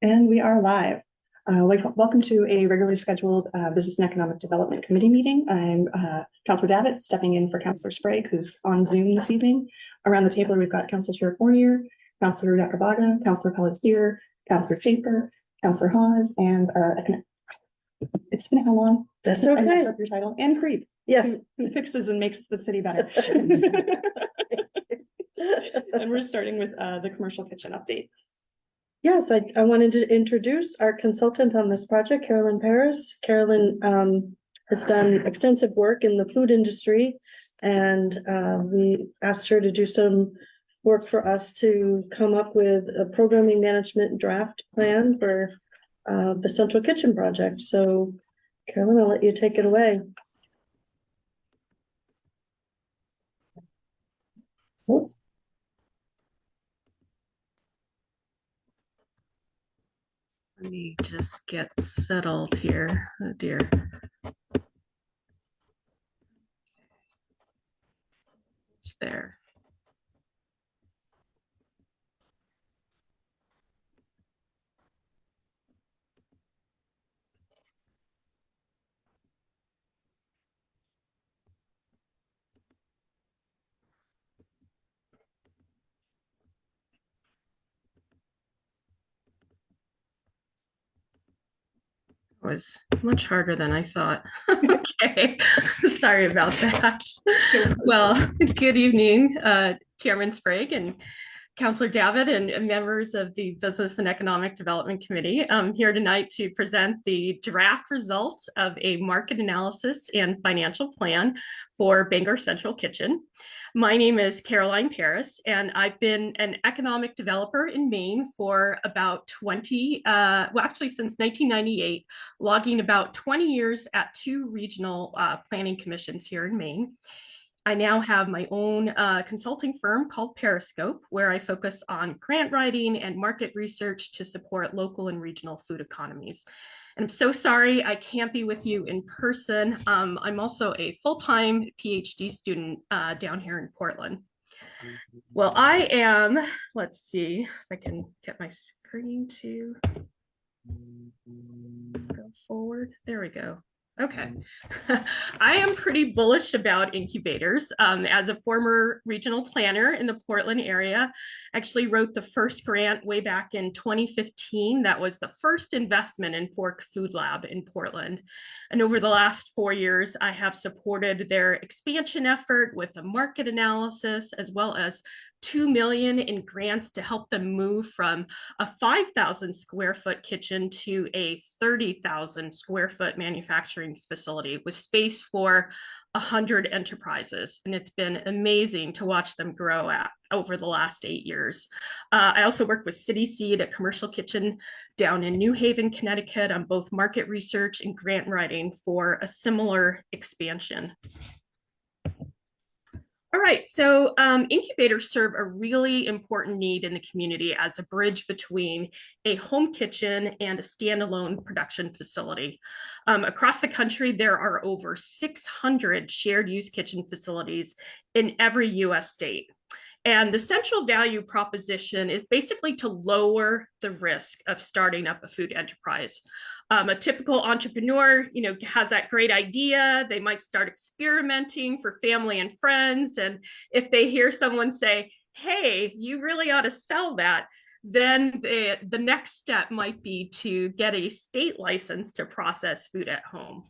And we are live. Welcome to a regularly scheduled Business and Economic Development Committee meeting. I'm Councilor Davitt, stepping in for Councilor Sprague, who's on Zoom this evening. Around the table, we've got Councilor Sheriff Fournier, Councilor Yakabaga, Councilor Pelletier, Councilor Schaefer, Councilor Hawes, and it's been how long? That's okay. I messed up your title. And Creep. Yeah. Who fixes and makes the city better. And we're starting with the commercial kitchen update. Yes, I wanted to introduce our consultant on this project, Carolyn Paris. Carolyn has done extensive work in the food industry, and we asked her to do some work for us to come up with a programming management draft plan for the Central Kitchen project. So, Carolyn, I'll let you take it away. Oh. Let me just get settled here. Oh dear. It's there. Was much harder than I thought. Okay, sorry about that. Well, good evening, Chairman Sprague and Councilor Davitt and members of the Business and Economic Development Committee. I'm here tonight to present the draft results of a market analysis and financial plan for Bangor Central Kitchen. My name is Caroline Paris, and I've been an economic developer in Maine for about since 1998, logging about 20 years at two regional planning commissions here in Maine. I now have my own consulting firm called Periscope, where I focus on grant writing and market research to support local and regional food economies. And I'm so sorry I can't be with you in person. I'm also a full-time PhD student down here in Portland. Well, I am, let's see if I can get my screen to go forward. There we go. Okay. I am pretty bullish about incubators. As a former regional planner in the Portland area, actually wrote the first grant way back in 2015. That was the first investment in Fork Food Lab in Portland. And over the last 4 years, I have supported their expansion effort with a market analysis, as well as 2 million in grants to help them move from a 5,000 square foot kitchen to a 30,000 square foot manufacturing facility with space for 100 enterprises. And it's been amazing to watch them grow over the last 8 years. I also work with City Seed, a commercial kitchen down in New Haven, Connecticut, on both market research and grant writing for a similar expansion. All right, so incubators serve a really important need in the community as a bridge between a home kitchen and a standalone production facility. Across the country, there are over 600 shared use kitchen facilities in every US state. And the central value proposition is basically to lower the risk of starting up a food enterprise. A typical entrepreneur, has that great idea. They might start experimenting for family and friends. And if they hear someone say, hey, you really ought to sell that, then the next step might be to get a state license to process food at home.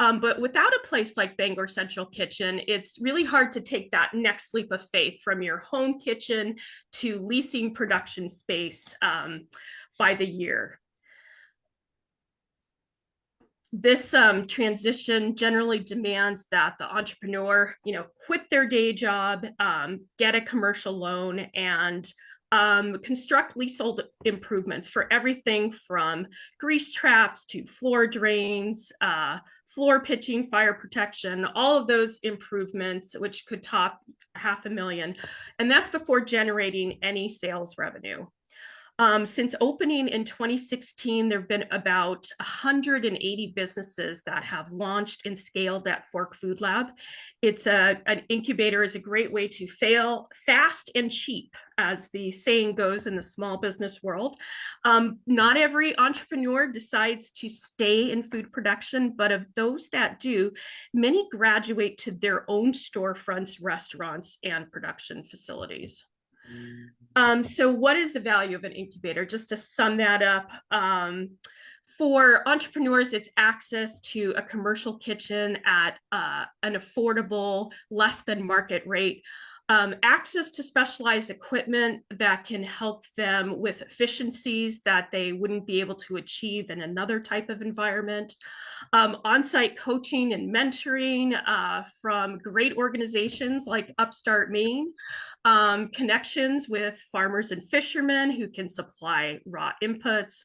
But without a place like Bangor Central Kitchen, it's really hard to take that next leap of faith from your home kitchen to leasing production space by the year. This transition generally demands that the entrepreneur, quit their day job, get a commercial loan, and construct leasehold improvements for everything from grease traps to floor drains, floor pitching, fire protection, all of those improvements, which could top $500,000. And that's before generating any sales revenue. Since opening in 2016, there have been about 180 businesses that have launched and scaled at Fork Food Lab. An incubator is a great way to fail fast and cheap, as the saying goes in the small business world. Not every entrepreneur decides to stay in food production, but of those that do, many graduate to their own storefronts, restaurants, and production facilities. So what is the value of an incubator? Just to sum that up, for entrepreneurs, it's access to a commercial kitchen at an affordable, less than market rate. Access to specialized equipment that can help them with efficiencies that they wouldn't be able to achieve in another type of environment. On-site coaching and mentoring from great organizations like Upstart Maine. Connections with farmers and fishermen who can supply raw inputs,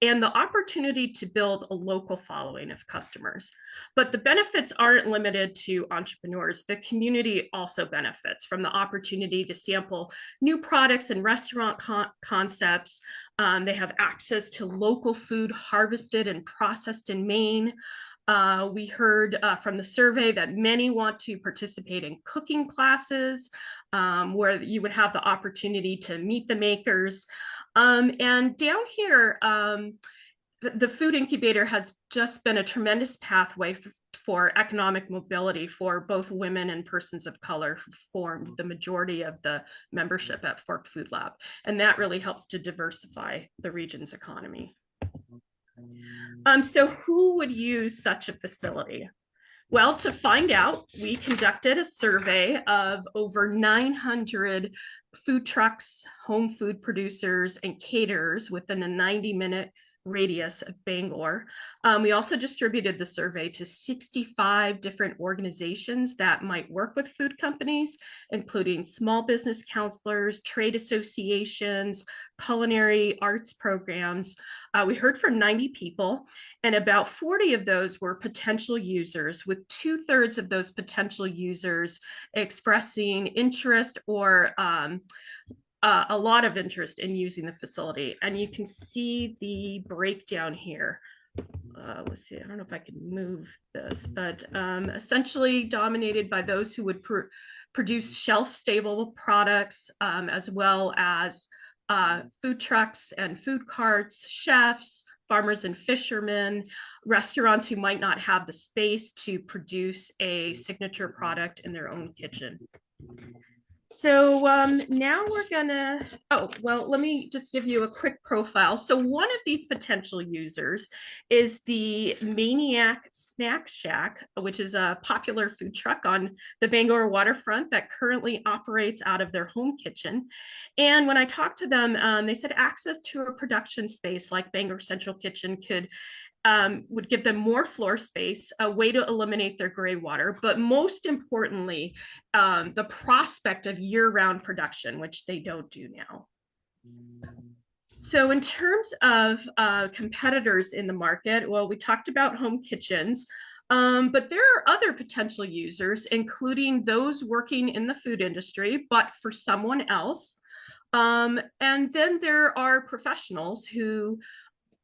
and the opportunity to build a local following of customers. But the benefits aren't limited to entrepreneurs. The community also benefits from the opportunity to sample new products and restaurant concepts. They have access to local food harvested and processed in Maine. We heard from the survey that many want to participate in cooking classes where you would have the opportunity to meet the makers. And down here, the food incubator has just been a tremendous pathway for economic mobility for both women and persons of color who form the majority of the membership at Fork Food Lab. And that really helps to diversify the region's economy. So who would use such a facility? Well, to find out, we conducted a survey of over 900 food trucks, home food producers, and caterers within a 90-minute radius of Bangor. We also distributed the survey to 65 different organizations that might work with food companies, including small business counselors, trade associations, culinary arts programs. We heard from 90 people, and about 40 of those were potential users, with 2/3 of those potential users expressing interest or a lot of interest in using the facility. And you can see the breakdown here. Let's see, I don't know if I can move this, but essentially dominated by those who would produce shelf-stable products, as well as food trucks and food carts, chefs, farmers and fishermen, restaurants who might not have the space to produce a signature product in their own kitchen. So now we're gonna, let me just give you a quick profile. So one of these potential users is the Maniac Snack Shack, which is a popular food truck on the Bangor waterfront that currently operates out of their home kitchen. And when I talked to them, they said access to a production space like Bangor Central Kitchen would give them more floor space, a way to eliminate their gray water, but most importantly, the prospect of year-round production, which they don't do now. So in terms of competitors in the market, well, we talked about home kitchens, but there are other potential users, including those working in the food industry, but for someone else. And then there are professionals who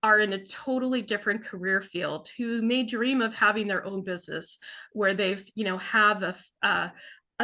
are in a totally different career field, who may dream of having their own business where they've, have a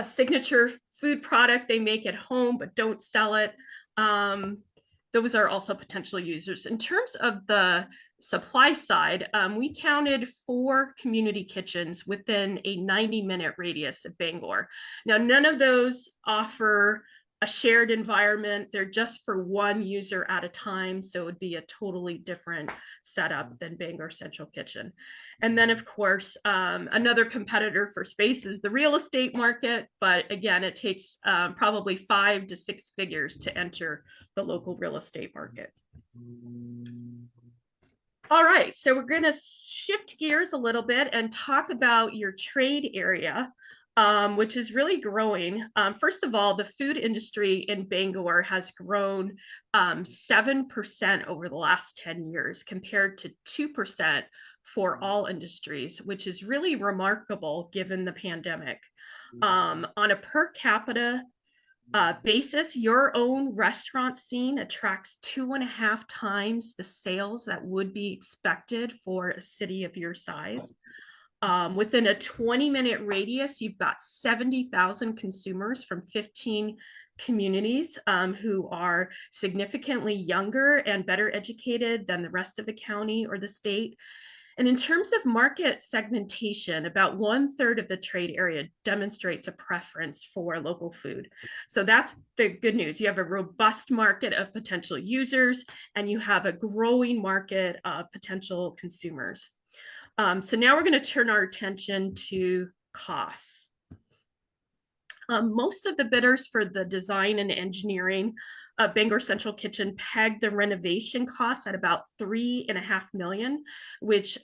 signature food product they make at home but don't sell it. Those are also potential users. In terms of the supply side, we counted 4 community kitchens within a 90-minute radius of Bangor. Now, none of those offer a shared environment. They're just for one user at a time. So it would be a totally different setup than Bangor Central Kitchen. And then of course, another competitor for space is the real estate market. But again, it takes probably 5 to 6 figures to enter the local real estate market. All right, so we're gonna shift gears a little bit and talk about your trade area. Which is really growing. First of all, the food industry in Bangor has grown 7% over the last 10 years compared to 2% for all industries, which is really remarkable given the pandemic. On a per capita basis, your own restaurant scene attracts 2.5 times the sales that would be expected for a city of your size. Within a 20-minute radius, you've got 70,000 consumers from 15 communities who are significantly younger and better educated than the rest of the county or the state. And in terms of market segmentation, about 1/3 of the trade area demonstrates a preference for local food. So that's the good news. You have a robust market of potential users, and you have a growing market of potential consumers. So now we're going to turn our attention to costs. Most of the bidders for the design and engineering of Bangor Central Kitchen pegged the renovation costs at about $3.5 million, which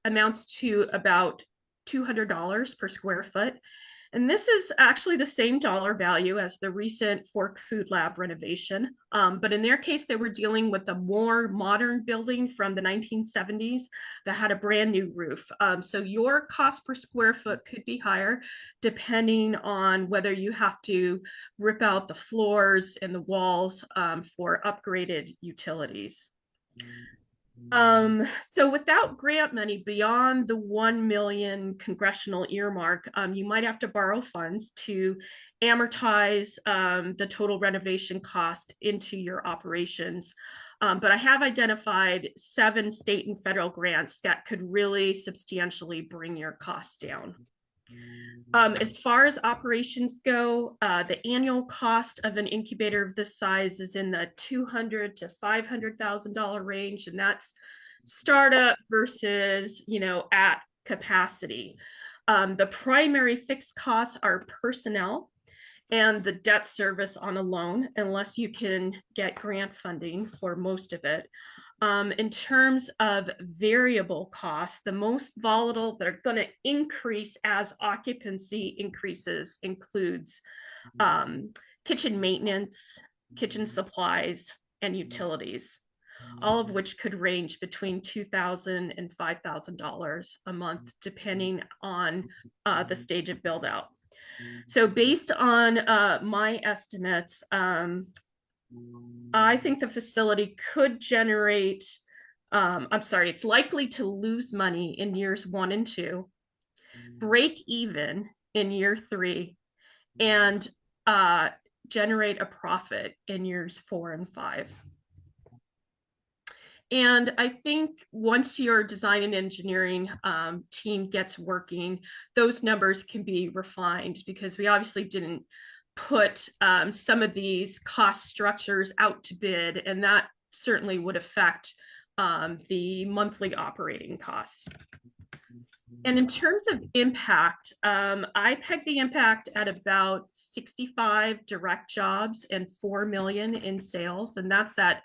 amounts to about $200 per square foot. And this is actually the same dollar value as the recent Fork Food Lab renovation. But in their case, they were dealing with a more modern building from the 1970s that had a brand new roof. So your cost per square foot could be higher depending on whether you have to rip out the floors and the walls for upgraded utilities. So without grant money beyond the 1 million congressional earmark, you might have to borrow funds to amortize the total renovation cost into your operations. But I have identified 7 state and federal grants that could really substantially bring your costs down. As far as operations go, the annual cost of an incubator of this size is in the $200,000 to $500,000 range, and that's startup versus, at capacity. The primary fixed costs are personnel and the debt service on a loan, unless you can get grant funding for most of it. In terms of variable costs, the most volatile that are going to increase as occupancy increases includes kitchen maintenance, kitchen supplies, and utilities, all of which could range between $2,000 and $5,000 a month, depending on the stage of build out. So based on my estimates, I think the facility could generate, it's likely to lose money in years 1 and 2, break even in year 3, and generate a profit in years 4 and 5. And I think once your design and engineering team gets working, those numbers can be refined, because we obviously didn't put some of these cost structures out to bid, and that certainly would affect the monthly operating costs. And in terms of impact, I pegged the impact at about 65 direct jobs and 4 million in sales, and that's at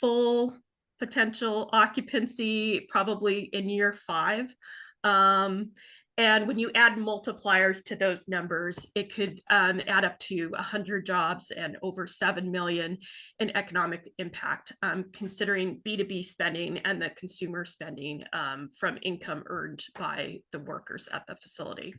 full potential occupancy, probably in year 5. And when you add multipliers to those numbers, it could add up to 100 jobs and over 7 million in economic impact, considering B2B spending and the consumer spending from income earned by the workers at the facility.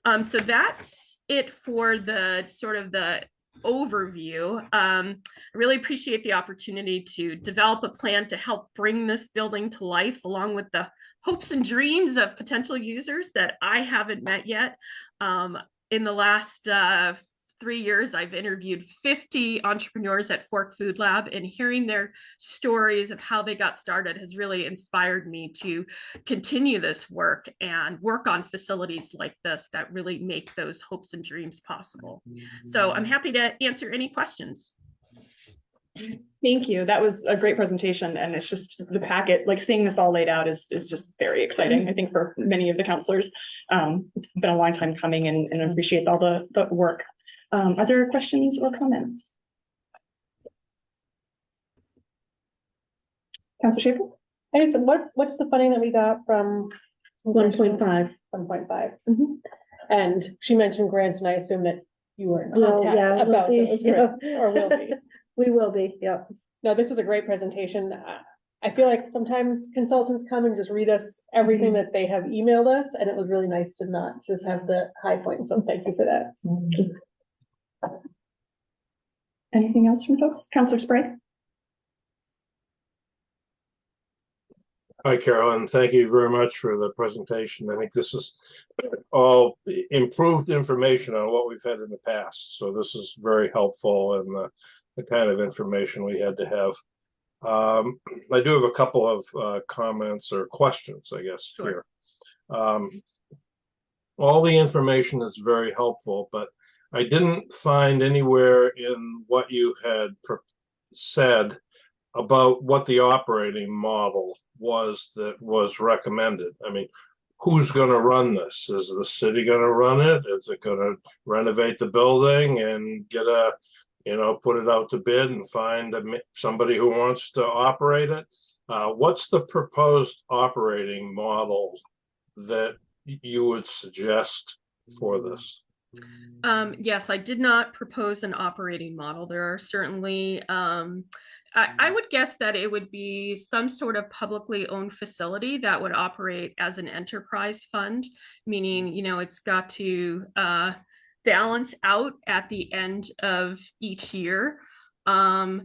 So that's it for the sort of the overview. I really appreciate the opportunity to develop a plan to help bring this building to life, along with the hopes and dreams of potential users that I haven't met yet. In the last 3 years, I've interviewed 50 entrepreneurs at Fork Food Lab, and hearing their stories of how they got started has really inspired me to continue this work and work on facilities like this that really make those hopes and dreams possible. So I'm happy to answer any questions. Thank you. That was a great presentation, and it's just the packet, like seeing this all laid out is just very exciting, I think, for many of the counselors. It's been a long time coming, and I appreciate all the work. Are there questions or comments? Councilor Schaefer? I guess what's the funding that we got from 1.5. 1.5? Mhm. And she mentioned grants, and I assume that you were in Well, contact yeah, we'll about be, those yeah. grants, or will be. We will be, yep. No, this was a great presentation. I feel like sometimes consultants come and just read us everything that they have emailed us, and it was really nice to not just have the high points. So thank you for that. Anything else from folks? Counselor Sprague? Hi, Carolyn. Thank you very much for the presentation. I think this is all improved information on what we've had in the past. So this is very helpful and the kind of information we had to have. I do have a couple of comments or questions, I guess, Sure. here. All the information is very helpful, but I didn't find anywhere in what you had said about what the operating model was that was recommended. I mean, who's going to run this? Is the city going to run it? Is it going to renovate the building and get put it out to bid and find somebody who wants to operate it? What's the proposed operating model that you would suggest for this? Yes, I did not propose an operating model. There are certainly, I would guess that it would be some sort of publicly owned facility that would operate as an enterprise fund, meaning, it's got to balance out at the end of each year. I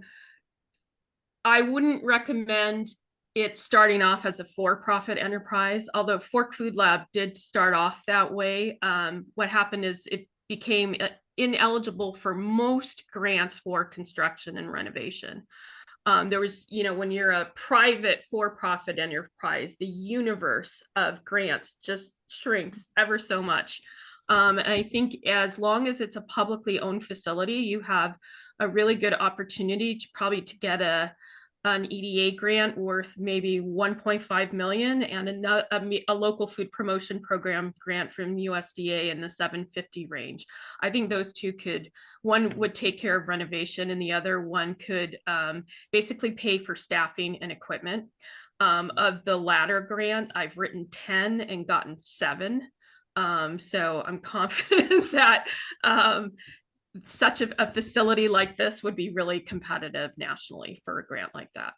wouldn't recommend it starting off as a for-profit enterprise, although Fork Food Lab did start off that way. What happened is it became ineligible for most grants for construction and renovation. There was, when you're a private for-profit enterprise, the universe of grants just shrinks ever so much. And I think as long as it's a publicly owned facility, you have a really good opportunity to get an EDA grant worth maybe 1.5 million and a local food promotion program grant from USDA in the 750 range. I think those two one would take care of renovation and the other one could basically pay for staffing and equipment. Of the latter grant, I've written 10 and gotten 7. So I'm confident that such a facility like this would be really competitive nationally for a grant like that.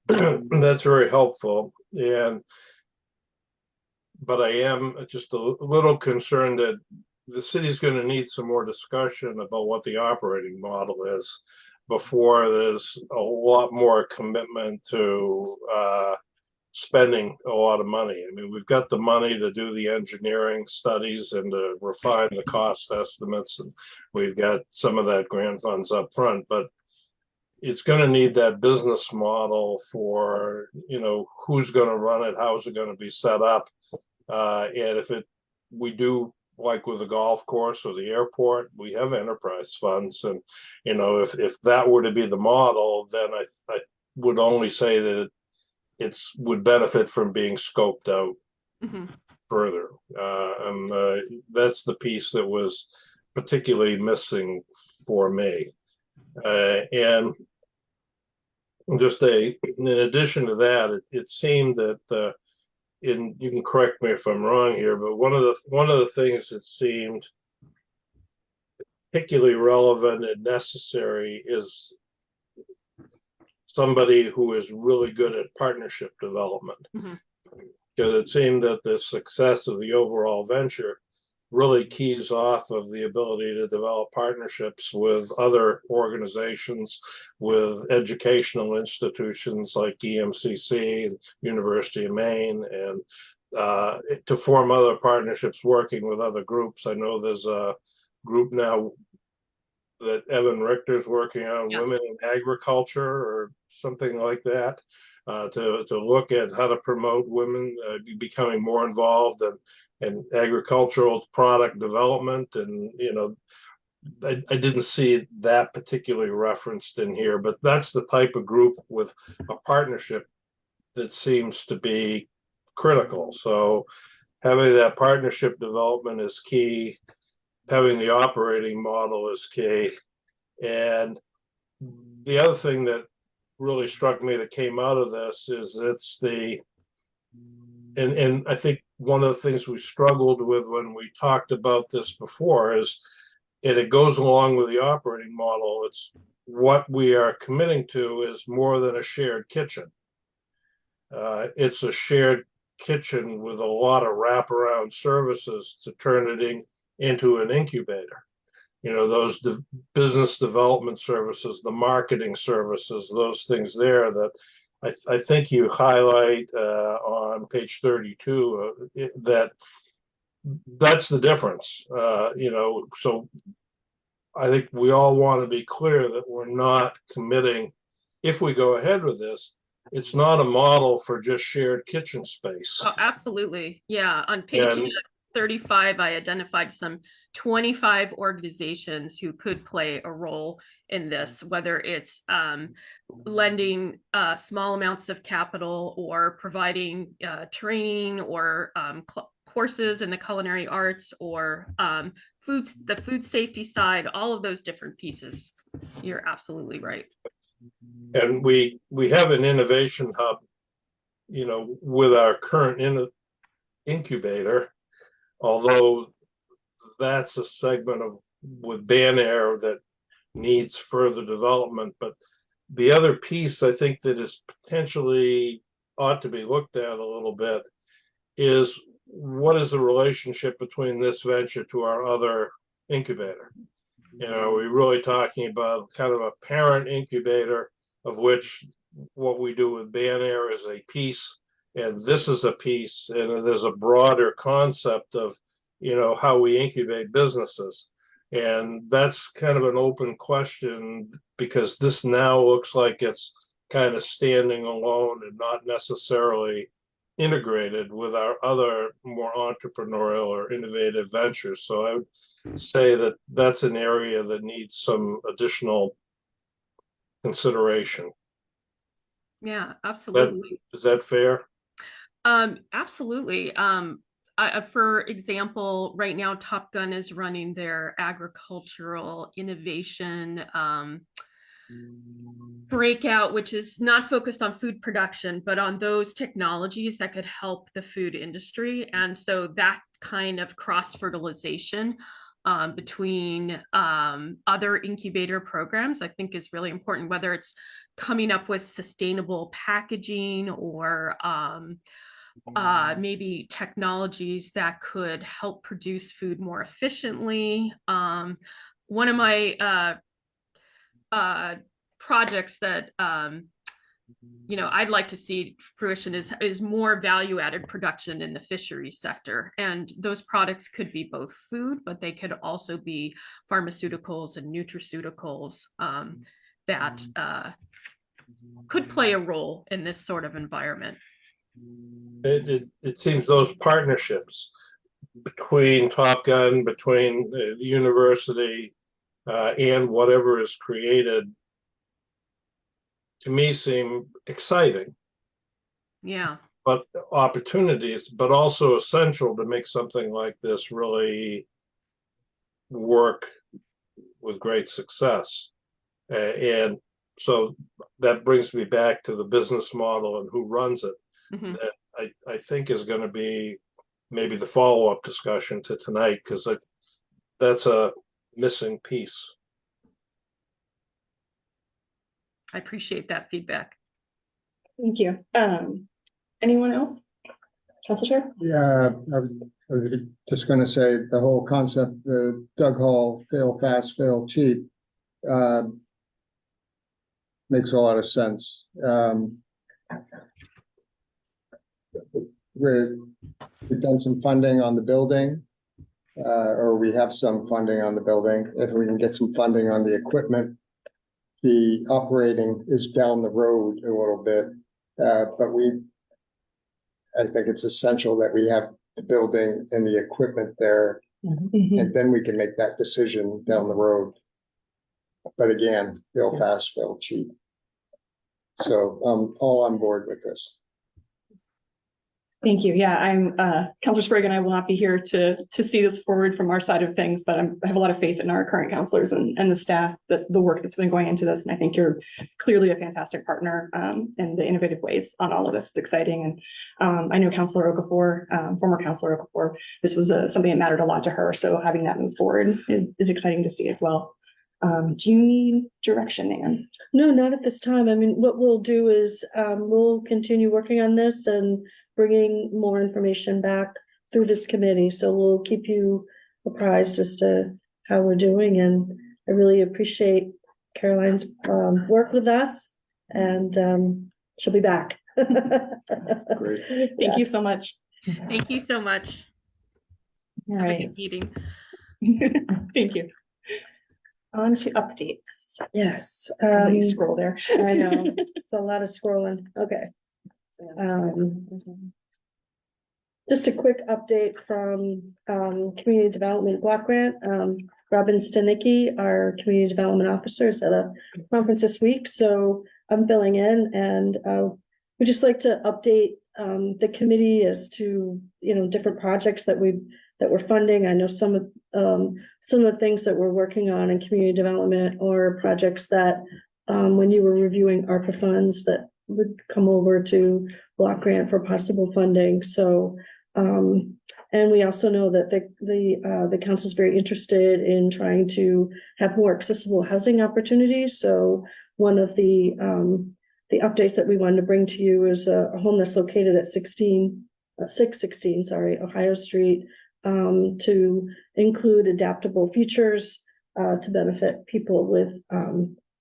That's very helpful. But I am just a little concerned that the city's going to need some more discussion about what the operating model is before there's a lot more commitment to spending a lot of money. I mean, we've got the money to do the engineering studies and to refine the cost estimates, and we've got some of that grant funds up front, but it's going to need that business model for, who's going to run it, how's it going to be set up, and we do, like with the golf course or the airport, we have enterprise funds, and if that were to be the model, then I would only say that it would benefit from being scoped out further. And that's the piece that was particularly missing for me. And just in addition to that, it seemed that, you can correct me if I'm wrong here, but one of the things that seemed particularly relevant and necessary is somebody who is really good at partnership development. Because it seemed that the success of the overall venture really keys off of the ability to develop partnerships with other organizations, with educational institutions like EMCC, University of Maine, and to form other partnerships working with other groups. I know there's a group now that Evan Richter's working on, Yes. Women in Agriculture or something like that, to look at how to promote women becoming more involved in agricultural product development. And, I didn't see that particularly referenced in here, but that's the type of group with a partnership that seems to be critical. So having that partnership development is key. Having the operating model is key. And the other thing that really struck me that came out of this is and I think one of the things we struggled with when we talked about this before is, and it goes along with the operating model, it's what we are committing to is more than a shared kitchen. It's a shared kitchen with a lot of wraparound services to turn it into an incubator. those business development services, the marketing services, those things there that I think you highlight on page 32 that's the difference. So I think we all want to be clear that we're not committing, if we go ahead with this, it's not a model for just shared kitchen space. Oh, absolutely. Yeah. On page And 35, I identified some 25 organizations who could play a role in this, whether it's lending small amounts of capital or providing training or courses in the culinary arts or the food safety side, all of those different pieces. You're absolutely right. And we have an innovation hub, with our current incubator, although that's a segment with Banair that needs further development. But the other piece I think that is potentially ought to be looked at a little bit is what is the relationship between this venture to our other incubator? We're really talking about kind of a parent incubator, of which what we do with Banair is a piece, and this is a piece, and there's a broader concept of, how we incubate businesses. And that's kind of an open question because this now looks like it's kind of standing alone and not necessarily integrated with our other more entrepreneurial or innovative ventures. So I would say that that's an area that needs some additional consideration. Yeah, absolutely. Is that fair? Absolutely. For example, right now, Top Gun is running their agricultural innovation breakout, which is not focused on food production, but on those technologies that could help the food industry. And so that kind of cross-fertilization between other incubator programs, I think is really important, whether it's coming up with sustainable packaging or maybe technologies that could help produce food more efficiently. One of my projects that I'd like to see fruition is more value-added production in the fisheries sector. And those products could be both food, but they could also be pharmaceuticals and nutraceuticals that could play a role in this sort of environment. It seems those partnerships between Top Gun, between the university and whatever is created, to me seem exciting. Yeah. But opportunities, but also essential to make something like this really work with great success. And so that brings me back to the business model and who runs it. Mm-hmm. That I think is going to be maybe the follow-up discussion to tonight, because that's a missing piece. I appreciate that feedback. Thank you. Anyone else? Council Chair? Yeah, I was just going to say the whole concept, the Doug Hall, fail fast, fail cheap, makes a lot of sense. We've done some funding on the building, or we have some funding on the building. If we can get some funding on the equipment, the operating is down the road a little bit, but I think it's essential that we have the building and the equipment there, mm-hmm. and then we can make that decision down the road. But again, fail fast, fail cheap. So I'm all on board with this. Thank you. Yeah, I'm Councilor Sprague and I will not be here to see this forward from our side of things, but I have a lot of faith in our current counselors and the staff, that the work that's been going into this. And I think you're clearly a fantastic partner in the innovative ways on all of this. It's exciting. And I know Councilor Okafor, former Councilor Okafor, this was something that mattered a lot to her. So having that move forward is exciting to see as well. Do you need direction, Ann? No, not at this time. I mean, what we'll do is we'll continue working on this and bringing more information back through this committee. So we'll keep you apprised as to how we're doing, and I really appreciate Caroline's work with us, and she'll be back. Great. Thank you so much. Thank you so much. All Have a right. good meeting. Thank you. On to updates. Yes. I'll let you scroll there. I know, it's a lot of scrolling, okay. Just a quick update from Community Development Block Grant. Robin Stenicki, our Community Development Officer, is at a conference this week, so I'm filling in, and we just like to update the committee as to, you know, different projects that we're funding. I know some of the things that we're working on in community development, or projects that when you were reviewing ARPA funds that would come over to Block Grant for possible funding. So and we also know that the council is very interested in trying to have more accessible housing opportunities. So one of the updates that we wanted to bring to you is a home that's located at 616, Ohio Street, to include adaptable features to benefit people with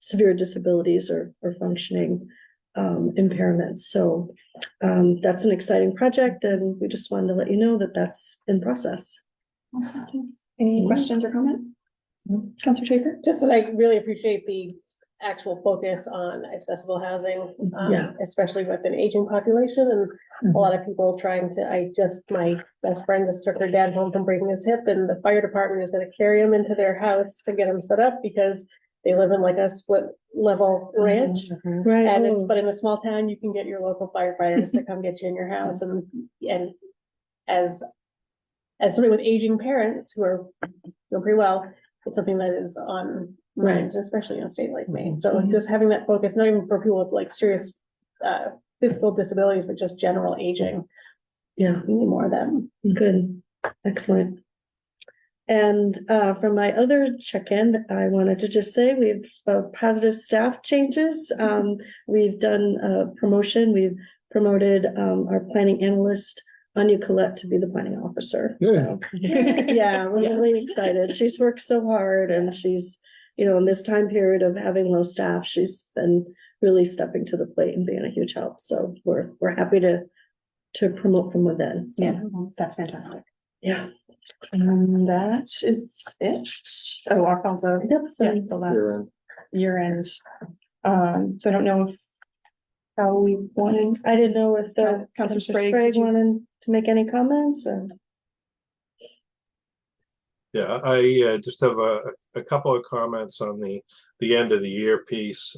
severe disabilities or functioning impairments. So that's an exciting project, and we just wanted to let you know that that's in process. Any questions or comment? Councilor Schaefer? Just that I really appreciate the actual focus on accessible housing, Yeah. especially with an aging population and a lot of people trying to, my best friend just took her dad home from breaking his hip, and the fire department is gonna carry him into their house to get him set up because they live in like a split level ranch. Right. And it's, Oh, but in a small town, you can get your local firefighters to come get you in your house, and as somebody with aging parents who are doing pretty well, it's something that is on minds, especially in a state like Maine. So just having that focus, not even for people with like serious physical disabilities, but just general aging. yeah, We need more of them. good, excellent. And for my other check-in, I wanted to just say we have positive staff changes. We've done a promotion. We've promoted our planning analyst, Anya Collette, to be the planning officer. So, yeah, we're really excited. She's worked so hard, and she's, you know, in this time period of having low staff, she's been really stepping to the plate and being a huge help. So we're happy to promote from within. So, Yeah, that's fantastic. yeah. And that is it. Oh, Alfalfa, Yep, so yeah, the last Year end. year end. So I don't know if how we wanted. I didn't know if Councilor Sprague, Sprague did you- wanted to make any comments, or Yeah, I just have a couple of comments on the end of the year piece.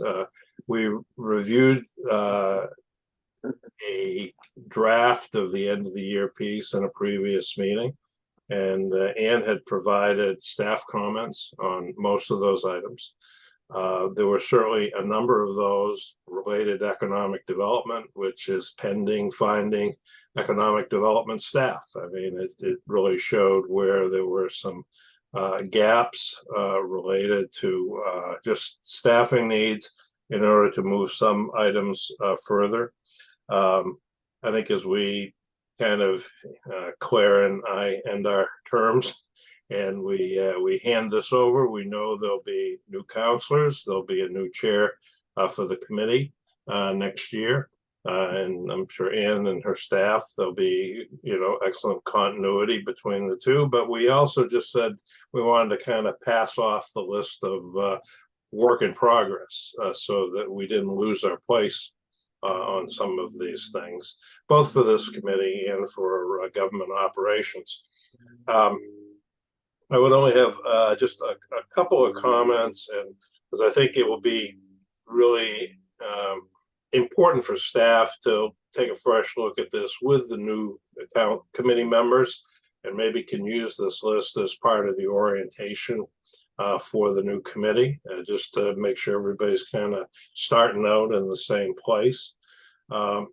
We reviewed a draft of the end of the year piece in a previous meeting, and Ann had provided staff comments on most of those items. There were certainly a number of those related to economic development, which is pending finding economic development staff. I mean, it really showed where there were some gaps related to just staffing needs in order to move some items further. I think as we kind of Claire and I end our terms, and we hand this over, we know there'll be new counselors, there'll be a new chair for the committee next year. And I'm sure Ann and her staff, there'll be, you know, excellent continuity between the two. But we also just said we wanted to kind of pass off the list of work in progress so that we didn't lose our place on some of these things, both for this committee and for government operations. I would only have just a couple of comments, and because I think it will be really important for staff to take a fresh look at this with the new account committee members, and maybe can use this list as part of the orientation for the new committee, just to make sure everybody's kind of starting out in the same place. I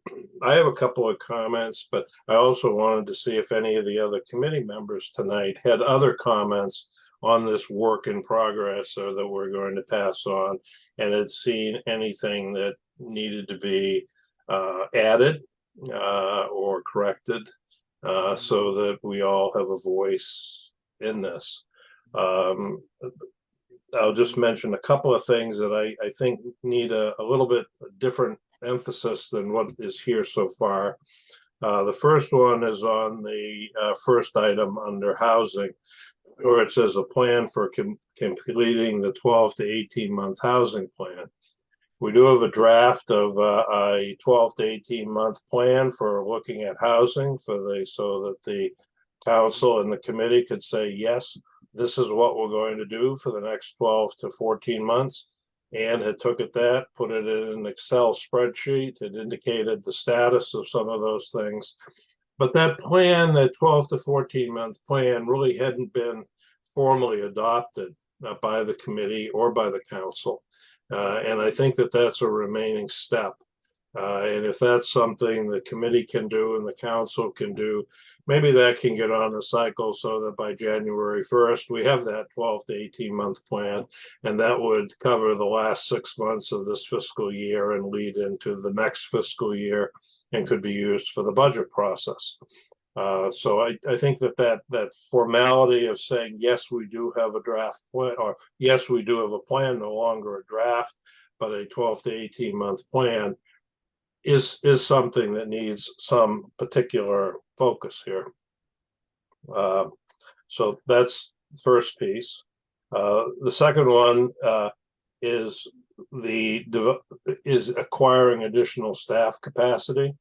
have a couple of comments, but I also wanted to see if any of the other committee members tonight had other comments on this work in progress or that we're going to pass on, and had seen anything that needed to be added or corrected so that we all have a voice in this. Um, I'll just mention a couple of things that I think need a little bit different emphasis than what is here so far. The first one is on the first item under housing, where it says a plan for completing the 12 to 18 month housing plan. We do have a draft of a 12 to 18 month plan for looking at housing so that the council and the committee could say, yes, this is what we're going to do for the next 12 to 14 months. And had took at that, put it in an Excel spreadsheet. It indicated the status of some of those things. But that plan, that 12 to 14 month plan, really hadn't been formally adopted by the committee or by the council. And I think that that's a remaining step. And if that's something the committee can do and the council can do, maybe that can get on the cycle so that by January 1st, we have that 12 to 18 month plan. And that would cover the last 6 months of this fiscal year and lead into the next fiscal year and could be used for the budget process. So I think that formality of saying, yes, we do have a draft plan, or yes, we do have a plan, no longer a draft, but a 12 to 18 month plan is something that needs some particular focus here. So that's the first piece. The second one is acquiring additional staff capacity.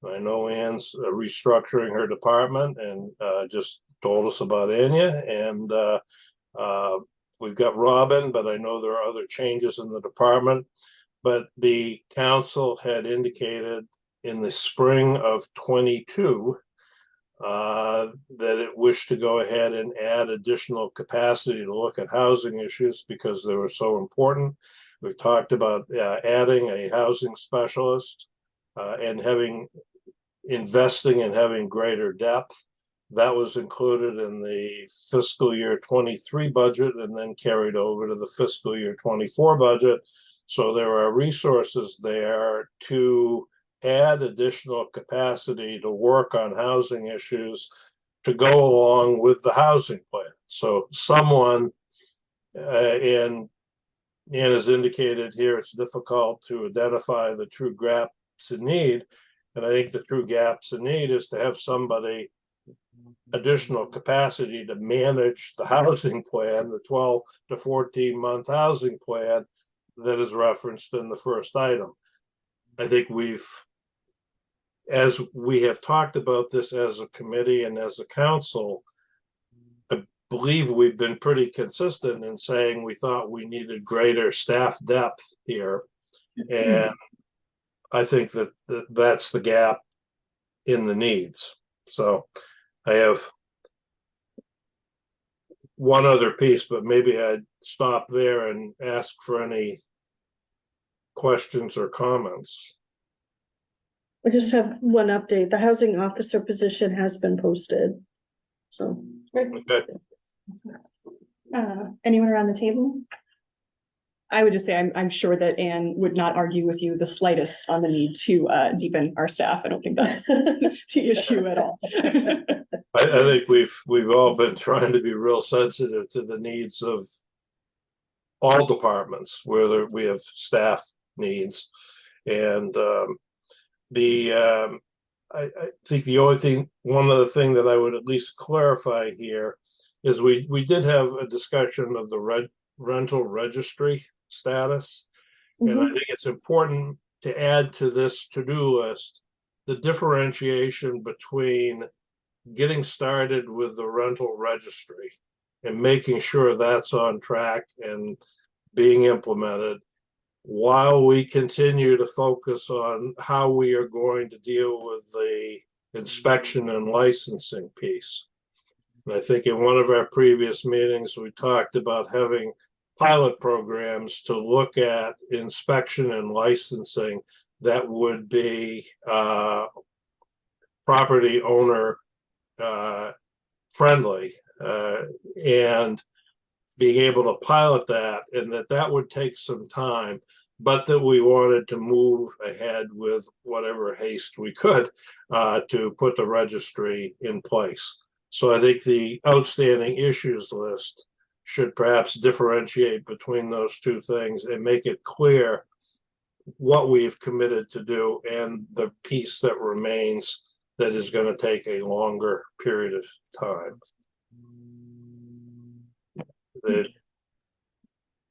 I know Ann's restructuring her department and just told us about Anya, and we've got Robin, but I know there are other changes in the department. But the council had indicated in the spring of 22 that it wished to go ahead and add additional capacity to look at housing issues because they were so important. We've talked about adding a housing specialist and investing and having greater depth. That was included in the fiscal year 23 budget and then carried over to the fiscal year 24 budget. So there are resources there to add additional capacity to work on housing issues to go along with the housing plan. So someone, and as indicated here, it's difficult to identify the true gaps in need. And I think the true gaps in need is to have somebody additional capacity to manage the housing plan, the 12 to 14 month housing plan that is referenced in the first item. I think as we have talked about this as a committee and as a council, I believe we've been pretty consistent in saying we thought we needed greater staff depth here. And I think that's the gap in the needs. So I have one other piece, but maybe I'd stop there and ask for any questions or comments. I just have one update. The housing officer position has been posted. So, Okay. Anyone around the table? I would just say I'm sure that Anne would not argue with you the slightest on the need to deepen our staff. I don't think that's the issue at all. I think we've all been trying to be real sensitive to the needs of all departments, whether we have staff needs. And I think one other thing that I would at least clarify here is we did have a discussion of the rental registry status. And I think it's important to add to this to-do list the differentiation between getting started with the rental registry and making sure that's on track and being implemented while we continue to focus on how we are going to deal with the inspection and licensing piece. And I think in one of our previous meetings, we talked about having pilot programs to look at inspection and licensing that would be property owner friendly and being able to pilot that, and that would take some time, but that we wanted to move ahead with whatever haste we could to put the registry in place. So I think the outstanding issues list should perhaps differentiate between those two things and make it clear what we've committed to do and the piece that remains that is going to take a longer period of time. That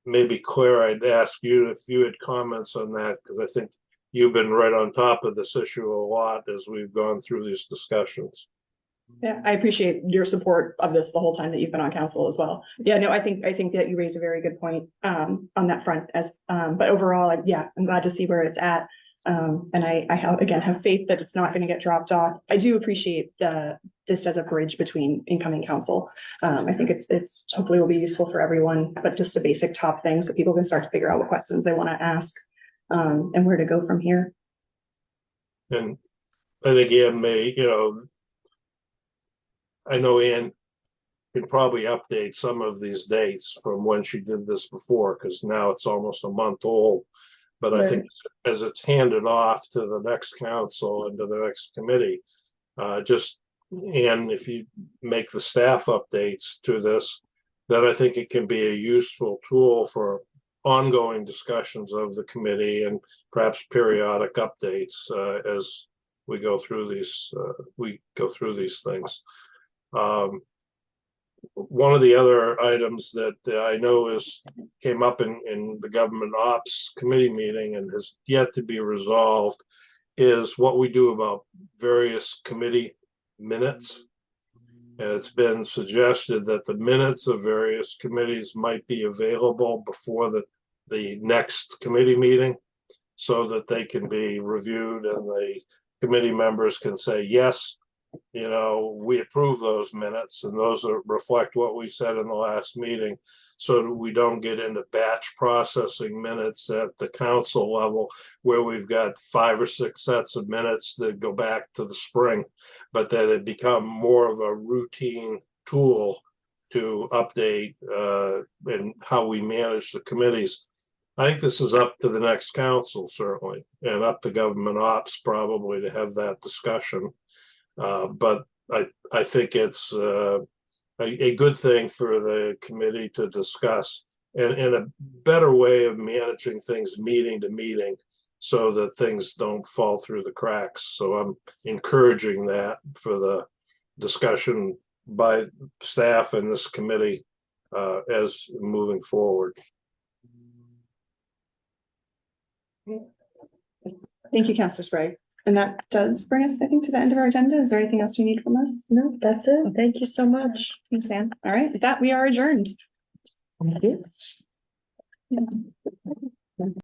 maybe Claire, I'd ask you if you had comments on that, because I think you've been right on top of this issue a lot as we've gone through these discussions. Yeah, I appreciate your support of this the whole time that you've been on council as well. Yeah, no, I think that you raised a very good point on that front but overall, yeah, I'm glad to see where it's at. And I have faith that it's not going to get dropped off. I do appreciate this as a bridge between incoming council. I think it's hopefully will be useful for everyone, but just a basic top thing so people can start to figure out what questions they want to ask and where to go from here. And again, I know Ann can probably update some of these dates from when she did this before, because now it's almost a month old. But I think as it's handed off to the next council and to the next committee, and if you make the staff updates to this, then I think it can be a useful tool for ongoing discussions of the committee and perhaps periodic updates as we go through these things. One of the other items that I know came up in the government ops committee meeting and has yet to be resolved is what we do about various committee minutes. And it's been suggested that the minutes of various committees might be available before the next committee meeting so that they can be reviewed and the committee members can say, yes, we approve those minutes and those reflect what we said in the last meeting, so that we don't get into batch processing minutes at the council level where we've got 5 or 6 sets of minutes that go back to the spring, but that it become more of a routine tool to update and how we manage the committees. I think this is up to the next council, certainly, and up to government ops probably to have that discussion. But I think it's a good thing for the committee to discuss and a better way of managing things meeting to meeting so that things don't fall through the cracks. So I'm encouraging that for the discussion by staff and this committee as moving forward. Thank you, Councillor Sprague. And that does bring us, I think, to the end of our agenda. Is there anything else you need from us? No, that's it. Thank you so much. Thanks, Ann. All right, with that, we are adjourned. Thank you.